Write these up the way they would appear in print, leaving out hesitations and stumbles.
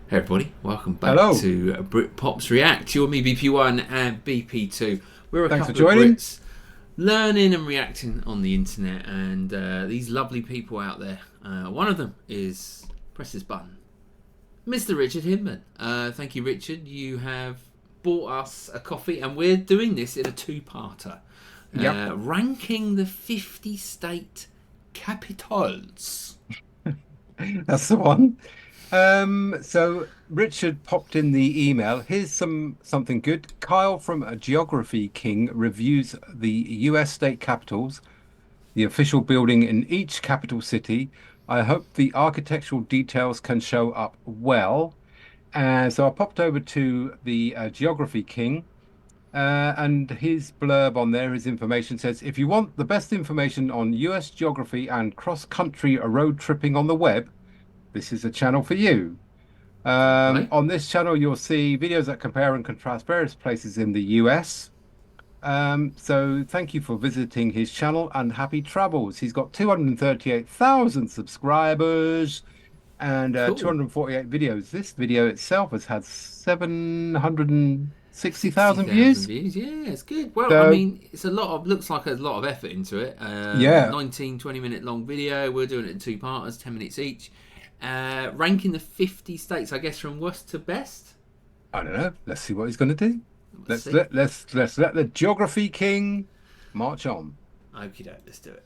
Hey everybody, welcome back Hello. to Britpops React. You're me, BP1 and BP2. We're a Thanks for couple of joining. Brits learning and reacting on the internet, and these lovely people out there. One of them is, press this button, Mr. Richard Hinman. Thank you, Richard. You have bought us a coffee, and we're doing this in a two-parter. Yep. Ranking the 50 state capitals. That's the one. So Richard popped in the email. Here's something good. Kyle from a Geography King reviews the US state capitals, the official building in each capital city. I hope the architectural details can show up well. And so I popped over to the Geography King. And his blurb on there, his information says, if you want the best information on US geography and cross-country road tripping on the web, this is a channel for you. Fair play. On this channel, you'll see videos that compare and contrast various places in the US. So thank you for visiting his channel and happy travels. He's got 238,000 subscribers and Cool. 248 videos. This video itself has had 760,000 60,000 views. views. Yeah, it's good. Well, I So mean, it's a lot of, looks like a lot of effort into it. yeah, 19, 20-minute long video. We're doing it in two parters, 10 minutes each. Ranking the 50 states, I guess, from worst to best. I don't know. Let's see what he's going to do. Let's see. Let's let the Geography King march on. Okie doke, let's do it.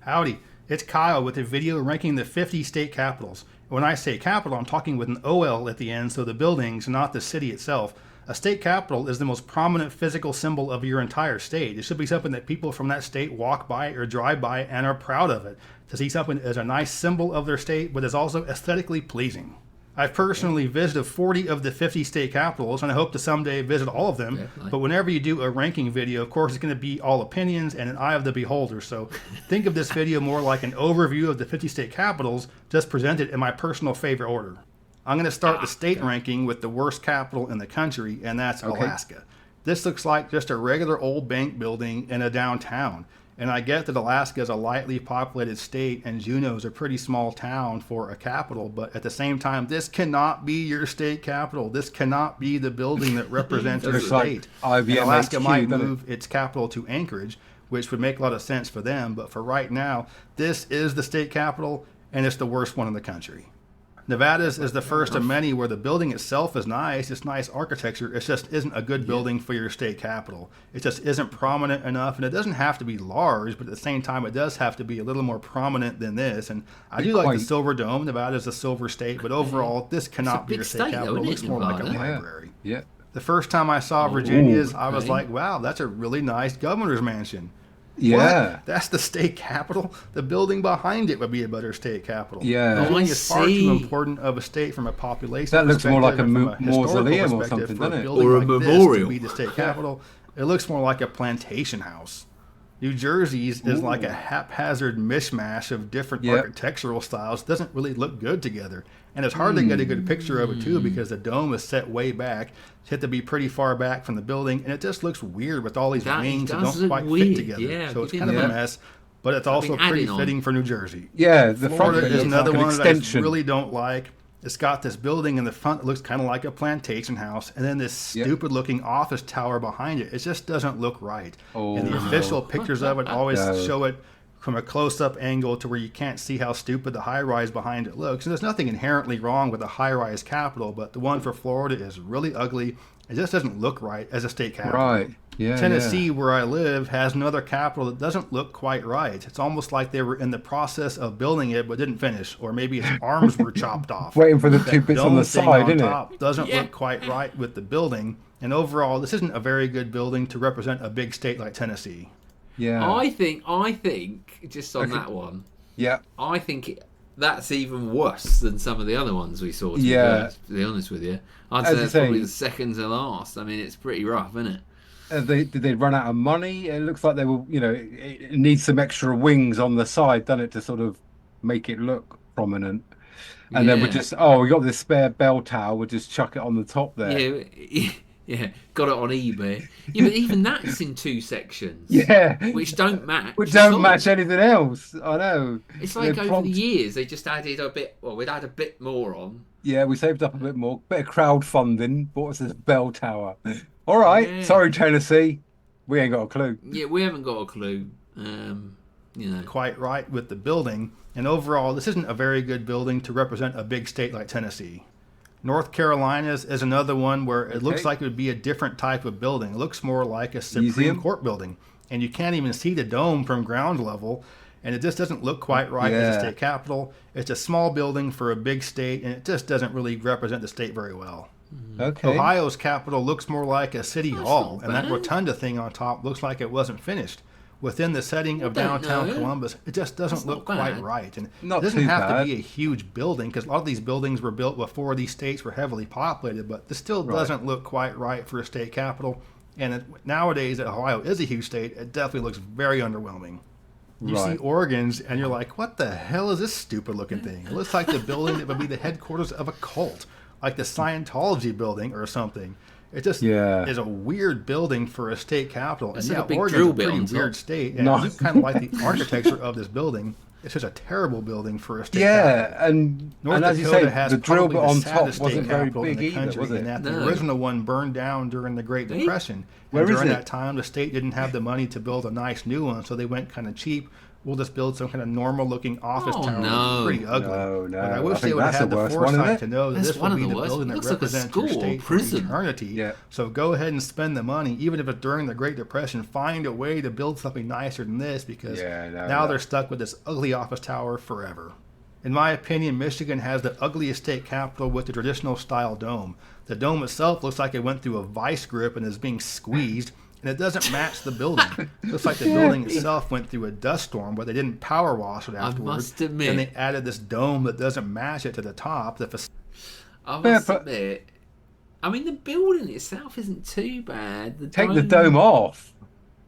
Howdy, it's Kyle with a video ranking the 50 state capitals. When I say capital, I'm talking with an OL at the end, so the buildings, not the city itself. A state capital is the most prominent physical symbol of your entire state. It should be something that people from that state walk by or drive by and are proud of it. To see something as a nice symbol of their state, but is also aesthetically pleasing. I've personally visited 40 of the 50 state capitals, and I hope to someday visit all of them. Definitely. But whenever you do a ranking video, of course, it's going to be all opinions and an eye of the beholder. So think of this video more like an overview of the 50 state capitals, just presented in my personal favorite order. I'm going to start the state ranking with the worst capital in the country, and that's Okay. Alaska. This looks like just a regular old bank building in a downtown. And I get that Alaska is a lightly populated state and Juneau is a pretty small town for a capital, but at the same time, this cannot be your state capital. This cannot be the building that represents your Looks like state. IBM And Alaska HQ, might doesn't it? move its capital to Anchorage, which would make a lot of sense for them, but for right now, this is the state capital and it's the worst one in the country. Nevada's is the first of many where the building itself is nice. It's nice architecture. It just isn't a good building for your state capital. It just isn't prominent enough, and it doesn't have to be large, but at the same time, it does have to be a little more prominent than this. And I do like the Quite. Silver Dome. Nevada's a silver state, but overall, this cannot be big your state state, though, capital. It isn't looks it, more like a Nevada? Yeah. library. Yeah. The first time I saw Virginia's, I was okay. like, wow, that's a really nice governor's mansion. Yeah. What? That's the state capital? The building behind it would be a better state capital. Yeah. The Oh, building I is far see. too important of a state from a population That looks more like perspective a and from historical mausoleum or perspective something, for doesn't it? building Or a like this memorial. to be the state capital. It looks more like a plantation house. New Jersey's is like a haphazard mishmash of different Yep. architectural styles. It doesn't really look good together. And it's hard to get a good picture of it too because the dome is set way back. It's had to be pretty far back from the building, and it just looks weird with all these That- it wings that does don't look quite weird, fit together. yeah, So it's we kind of didn't- a mess, but it's also been pretty adding on. fitting for New Jersey. Yeah. The front Florida of it is looks another like an one that I extension. really don't like. It's got this building in the front that looks kind of like a plantation house, and then this Yep. stupid-looking office tower behind it. It just doesn't look right. And the Oh, official pictures of it always No. show it from a close-up angle to where you can't see how stupid the high-rise behind it looks. And there's nothing inherently wrong with a high-rise capital, but the one for Florida is really ugly. It just doesn't look right as a state capital. Right. Yeah. Tennessee, where I live, has another capital that doesn't look quite right. It's almost like they were in the process of building it but didn't finish, or maybe its arms were chopped off. Waiting for the That two bits on dome the thing side, on isn't it? top doesn't Yeah. look quite right with the building. And overall, this isn't a very good building to represent a big state like Tennessee. Yeah. I think, just on Okay. that one, Yeah. I think that's even worse than some of the other ones we saw. Yeah. To be honest with you, I'd As say you that's say- probably the second to last. I mean, it's pretty rough, isn't it? Did they run out of money? It looks like they were, it needs some extra wings on the side, doesn't it, to sort of make it look prominent. And then we Yeah. just, we got this spare bell tower, we'll just chuck it on the top there. Yeah, Yeah, got it on eBay. Yeah, but even that's in 2 sections. Yeah. Which don't match. Which don't at all. match anything else. I know. It's like over the years, they just added a bit, well, we'd add a bit more on. Yeah, we saved up a bit more. Bit of crowdfunding. Bought us this bell tower. All right. Yeah. Sorry, Tennessee. We ain't got a clue. Yeah, we haven't got a clue. Quite right with the building. And overall, this isn't a very good building to represent a big state like Tennessee. North Carolina's is another one where it looks like it would be a different type of building. It looks more like a Supreme Court building. And you can't even see the dome from ground level. And it just doesn't look quite right as a state capital. It's a small building for a big state, and it just doesn't really represent the state very well. Okay. Ohio's capital looks more like a city hall, and that rotunda thing on top looks like it wasn't finished. Within the setting of downtown Columbus, it just doesn't look quite right. And it doesn't have to be a huge building, because a lot of these buildings were built before these states were heavily populated, but this still doesn't look quite right for a state capital. And nowadays, that Ohio is a huge state, it definitely looks very underwhelming. You see Oregon's, and you're like, what the hell is this stupid-looking thing? It looks like the building that would be the headquarters of a cult, like the Scientology building or something. It just is a weird building for a state capital. And Oregon's a pretty weird state. And I kind of like the architecture of this building. It's just a terrible building for a state capital. And North as Dakota you say, has the drill bit on top wasn't very big either, was it? And that the original one burned down during the Great Depression. Where and is during it? that time, the state didn't have the money to build a nice new one, so they went kind of cheap. We'll just build some kind of normal-looking office tower. No. Pretty ugly. No. But I wish they would have had the foresight to know that this would be the building that looks like represents your state for eternity. Yeah. So go ahead and spend the money, even if it's during the Great Depression. Find a way to build something nicer than this, because now they're stuck with this ugly office tower forever. In my opinion, Michigan has the ugliest state capital with the traditional style dome. The dome itself looks like it went through a vice grip and is being squeezed. And it doesn't match the building. It looks like the building itself went through a dust storm, but they didn't power wash it afterwards. I must admit. And they added this dome that doesn't match it to the top. I must admit. I mean, the building itself isn't too bad. Take the dome off.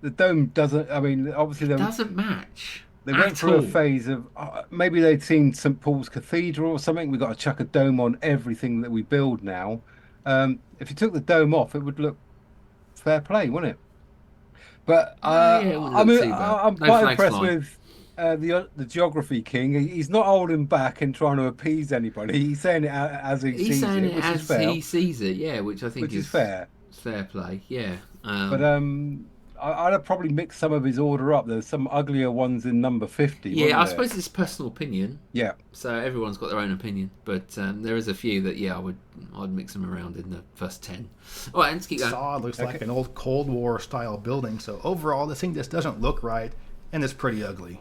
The dome doesn't. I mean, obviously, it doesn't match. They went through a phase of maybe they'd seen St. Paul's Cathedral or something. We've got to chuck a dome on everything that we build now. If you took the dome off, it would look fair play, wouldn't it? But I mean, I'm quite impressed with the geography king. He's not holding back and trying to appease anybody. He's saying it as he sees it, which is fair. He sees it, yeah, which I think is fair. Fair play, yeah. But I'd have probably mixed some of his order up. There's some uglier ones in number 50. Yeah, I suppose it's personal opinion. Yeah. So everyone's got their own opinion, but there is a few that I'd mix them around in the first 10. All right, let's keep going. Facade looks like an old Cold War style building. So overall, this thing just doesn't look right, and it's pretty ugly.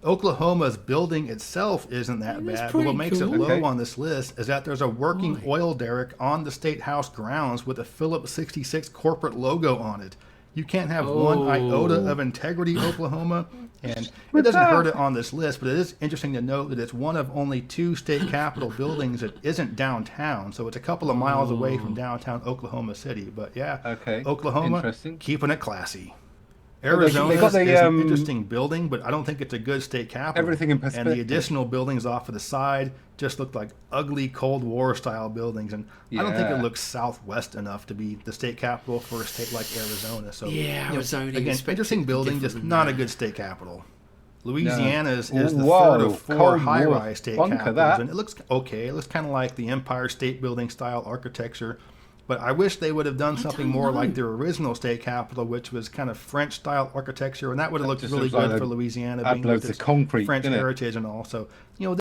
Oklahoma's building itself isn't that bad, but what makes it low on this list is that there's a working oil derrick on the State House grounds with a Phillips 66 corporate logo on it. You can't have one iota of integrity, Oklahoma, and it doesn't hurt it on this list, but it is interesting to note that it's one of only 2 state capitol buildings that isn't downtown, so it's a couple of miles away from downtown Oklahoma City. But Oklahoma, keeping it classy. Arizona is an interesting building, but I don't think it's a good state capital. Everything in perspective. And the additional buildings off to the side just look like ugly Cold War style buildings, and I don't think it looks southwest enough to be the state capital for a state like Arizona. So Arizona. Again, interesting building, just not a good state capital. Louisiana's is the third of 4 high-rise state capitals, and it looks okay. It looks kind of like the Empire State Building style architecture. But I wish they would have done something more like their original state capital, which was kind of French-style architecture, and that would have looked really good for Louisiana, being with its French heritage and all. So, I'd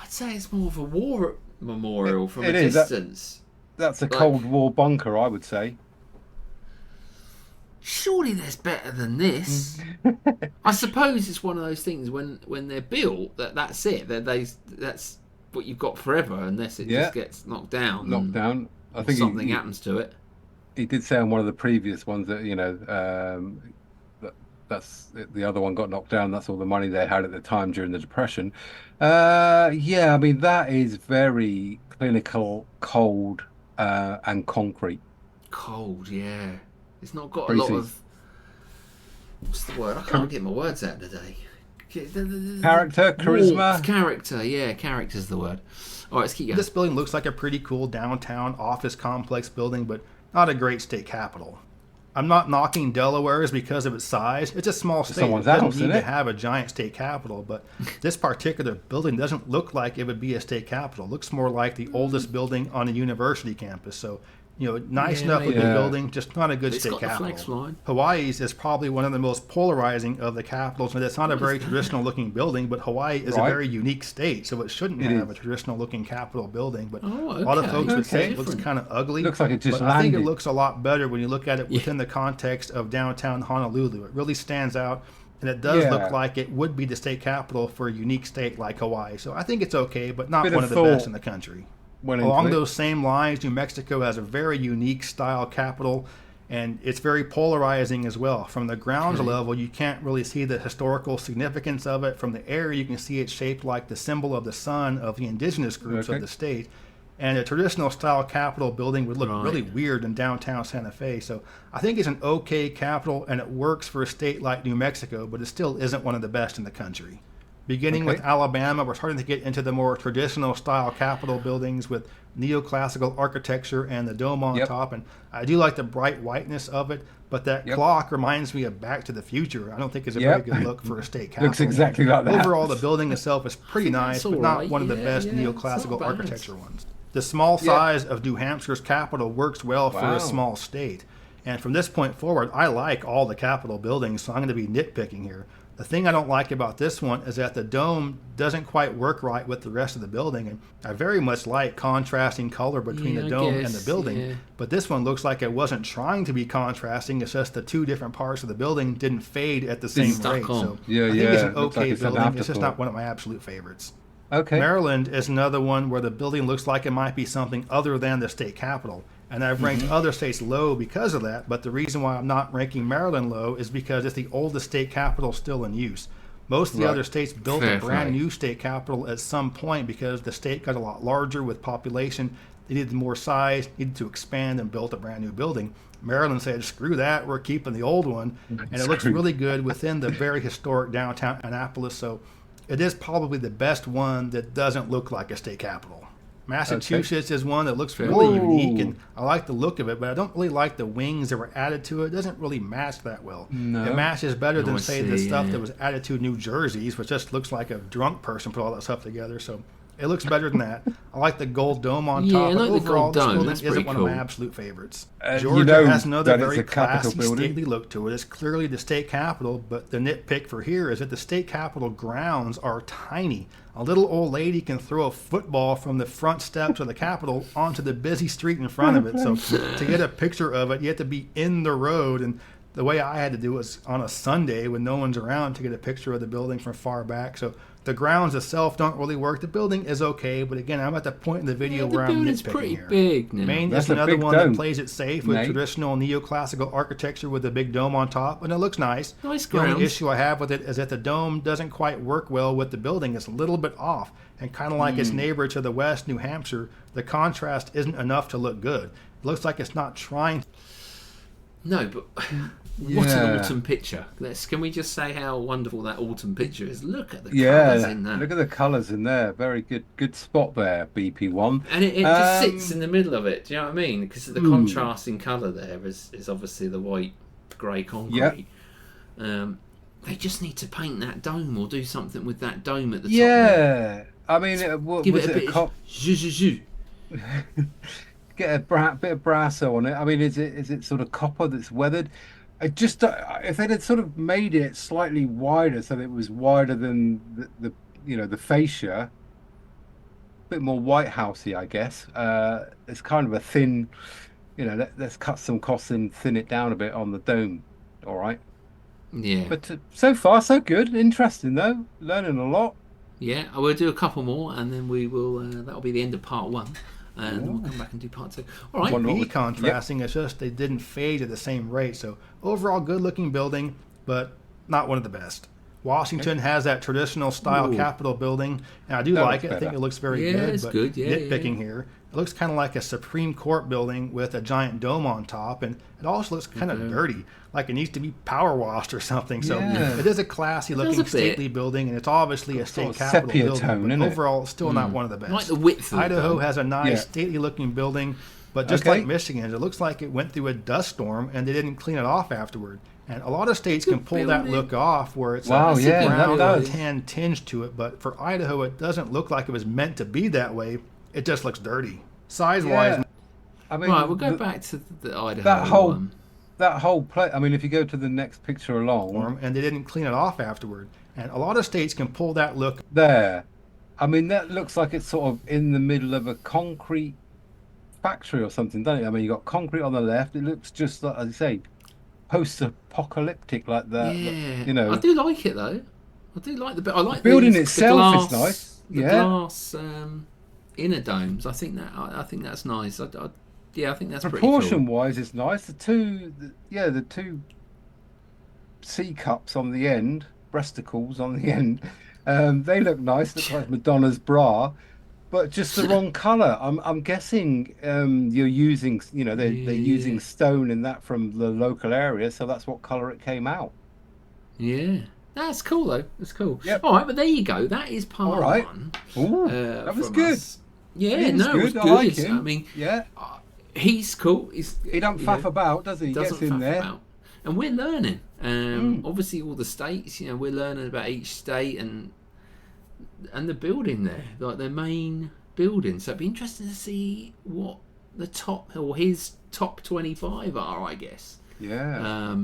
say it's more of a war memorial from a distance. That's a Cold War bunker, I would say. Surely there's better than this. I suppose it's one of those things when they're built, that's it. That's what you've got forever, unless it just gets knocked down. I think something happens to it. He did say on one of the previous ones that that's the other one got knocked down. That's all the money they had at the time during the Depression. I mean that is very clinical, cold, and concrete. Cold, yeah. It's not got a lot of. What's the word? I can't get my words out today. Character, charisma. Character, yeah. Character's the word. All right, let's keep going. This building looks like a pretty cool downtown office complex building, but not a great state capital. I'm not knocking Delaware's because of its size. It's a small state. Someone's It doesn't house, need isn't to it? have a giant state capital, but this particular building doesn't look like it would be a state capital. It looks more like the oldest building on a university campus. So, nice Yeah, enough looking yeah. building, just not a good It's state got the capital. flex line. Hawaii's is probably one of the most polarizing of the capitals, and it's not a very traditional looking building, but Hawaii is Right. a very unique state, so it shouldn't It have is. a traditional looking capitol building. But Oh, a lot of okay. folks would say Okay. it looks kind of ugly. Looks like it just but I think it landed. looks a lot better when you look at it within the context of downtown Honolulu. It really stands out, and it does Yeah. look like it would be the state capital for a unique state like Hawaii. So I think it's okay, but not Bit one of of the best thought in the country. Went into Along it. those same lines, New Mexico has a very unique style capital, and it's very polarizing as well. From the ground level, you can't really see the historical significance of it. From the air, you can see it's shaped like the symbol of the sun of the indigenous groups Okay. of the state. And a traditional style Capitol building would look Right. really weird in downtown Santa Fe. So I think it's an okay Capitol, and it works for a state like New Mexico, but it still isn't one of the best in the country. Beginning Okay. with Alabama, we're starting to get into the more traditional style Capitol buildings with neoclassical architecture and the dome on Yep. top. And I do like the bright whiteness of it, but that Yep. clock reminds me of Back to the Future. I don't think it's a Yep. very good look for a state capitol. Looks exactly like that. Overall, the building itself is pretty nice, It's but all not right. one of the Yeah, best yeah, it's neoclassical not bad. architecture ones. The small Yeah. size of New Hampshire's capital works well for Wow. a small state. And from this point forward, I like all the Capitol buildings, so I'm going to be nitpicking here. The thing I don't like about this one is that the dome doesn't quite work right with the rest of the building, and I very much like contrasting color between Yeah, the I dome and guess, the building. yeah. But this one looks like it wasn't trying to be contrasting. It's just the two different parts of the building didn't fade at the same stuck rate. on. So Yeah, I think yeah, it's an looks like okay it's an building. It's just afterthought. not one of my absolute favorites. Okay. Maryland is another one where the building looks like it might be something other than the state capital. And I've ranked Mm-hmm. other states low because of that, but the reason why I'm not ranking Maryland low is because it's the oldest state capital still in use. Most of the Right. other states built Fair a brand play. new state capital at some point because the state got a lot larger with population. They needed more size, needed to expand, and built a brand new building. Maryland said, screw that, we're keeping the old one. And it looks Screw. really good within the very historic downtown Annapolis. So it is probably the best one that doesn't look like a state capital. Massachusetts is one that looks really Ooh. unique, and I like the look of it, but I don't really like the wings that were added to it. It doesn't really match that well. No. It matches better than, I say, the see, stuff yeah. that was added to New Jersey's, which just looks like a drunk person put all that stuff together. So it looks better than that. I like the gold dome on Yeah, top. I But like the overall, gold this dome. building That's isn't pretty one of my cool. absolute favorites. You Georgia know has another that it's very a capital classy, building. stately look to it. It's clearly the state capitol, but the nitpick for here is that the state capitol grounds are tiny. A little old lady can throw a football from the front steps of the Capitol onto the busy street in front of it. So to get a picture of it, you have to be in the road. And the way I had to do it was on a Sunday when no one's around to get a picture of the building from far back. So the grounds itself don't really work. The building is okay, but again, I'm at the point in the video The where I'm building's nitpicking pretty here. big now. Maine That's is a another big one dome, that plays it safe with Nate. traditional neoclassical architecture with a big dome on top, and it looks nice. Nice The only grounds. issue I have with it is that the dome doesn't quite work well with the building. It's a little bit off, and kind of like its neighbor to the west, New Hampshire, the contrast isn't enough to look good. It looks like it's not trying. No, but what an Yeah. autumn picture. Can we just say how wonderful that autumn picture is? Look at the Yeah, colours in that. look at the colours in there. Very good spot there, BP1. And it just Um, sits in the middle of it. Do you know what I mean? Because the Ooh. contrasting colour there is obviously the white, grey concrete. They just need to paint that dome or do something with that dome at the top. Yeah, I mean, what, Give was it a bit a cop? of zhu. Get a bit of brasso on it. I mean, is it sort of copper that's weathered? I just if they'd had sort of made it slightly wider so that it was wider than the fascia, a bit more White Housey, I guess. It's kind of a thin, let's cut some costs and thin it down a bit on the dome. All right, Yeah. but so far so good. Interesting though, learning a lot. Yeah, I will do a couple more and then we will, that'll be the end of part one. And then we'll come back and do part two. All right. Wonder what Be we- contrasting. It's just they didn't fade at the same rate. So overall, good-looking building, but not one of the best. Washington has that traditional style Ooh. Capitol building, and I do That like looks it. I think better. it looks very Yeah, good. it's but good. Yeah, nitpicking yeah. here, it looks kind of like a Supreme Court building with a giant dome on top, and it also looks kind of Okay. dirty, like it needs to be power washed or something. So Yeah. it is a classy-looking, a bit. stately building, and it's obviously a Sort state of Capitol sepia building. tone, But isn't it? overall, it's still not one of the best. I like the width of it, Idaho though. has a nice, Yeah. stately-looking building, But just Okay. like Michigan's, it looks like it went through a dust storm and they didn't clean it off afterward. And a lot of states can pull that look off where it's Wow, a yeah, brown that or does. tan tinge to it. But for Idaho, it doesn't look like it was meant to be that way. It just looks dirty. Size-wise, Yeah. I mean, Right, we'll go back to the Idaho that whole one. that whole play. I mean, if you go to the next picture along, and they didn't clean it off afterward. And a lot of states can pull that look. there, I mean, that looks like it's sort of in the middle of a concrete factory or something, doesn't it? I mean, you got concrete on the left. It looks just like, as I say, post-apocalyptic, like that. Yeah, You know, I do like it though. I do like the. I like the building the itself glass, is nice. The Yeah. glass inner domes. I think that's nice. I think that's pretty proportion cool. wise, it's nice. The two C cups on the end, breasticles on the end, they look nice. Look like Madonna's bra, but just the wrong color. I'm guessing you're using, they're using stone in that from the local area, so that's what color it came out. Yeah, that's cool though. That's cool. Yep. All right, but there you go. That is part All right. one. Ooh, that was from good. us. Yeah, He was no, it was good. good. I like him. I mean, Yeah, he's cool. he don't faff about, does he? He Doesn't gets in faff there. about. And we're learning. Obviously, all the states. We're learning about each state and the building there, like their main building. So it'd be interesting to see what the top or his top 25 are, I guess. Yeah.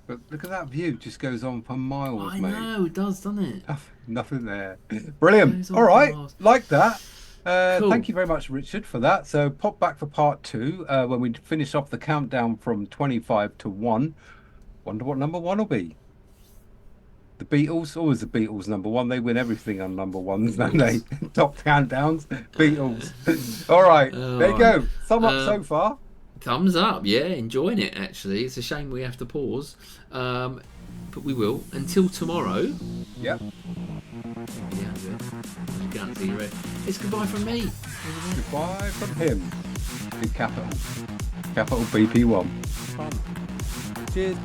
But look at that view; just goes on for miles, I mate. know it does, doesn't it? Nothing there. Brilliant. Goes on All right, for miles. like that. Cool. Thank you very much, Richard, for that. So pop back for part 2 when we finish off the countdown from 25 to 1. Wonder what number 1 will be. The Beatles, always the Beatles number 1. They win everything on number 1s, don't they? Top countdowns, Beatles. All right, there you go. Sum up so far. Thumbs up, yeah, enjoying it actually. It's a shame we have to pause, but we will until tomorrow. Yep. Yeah, you can't see red. It's goodbye from me. Goodbye from him. Big capital. Capital BP1. Cheers.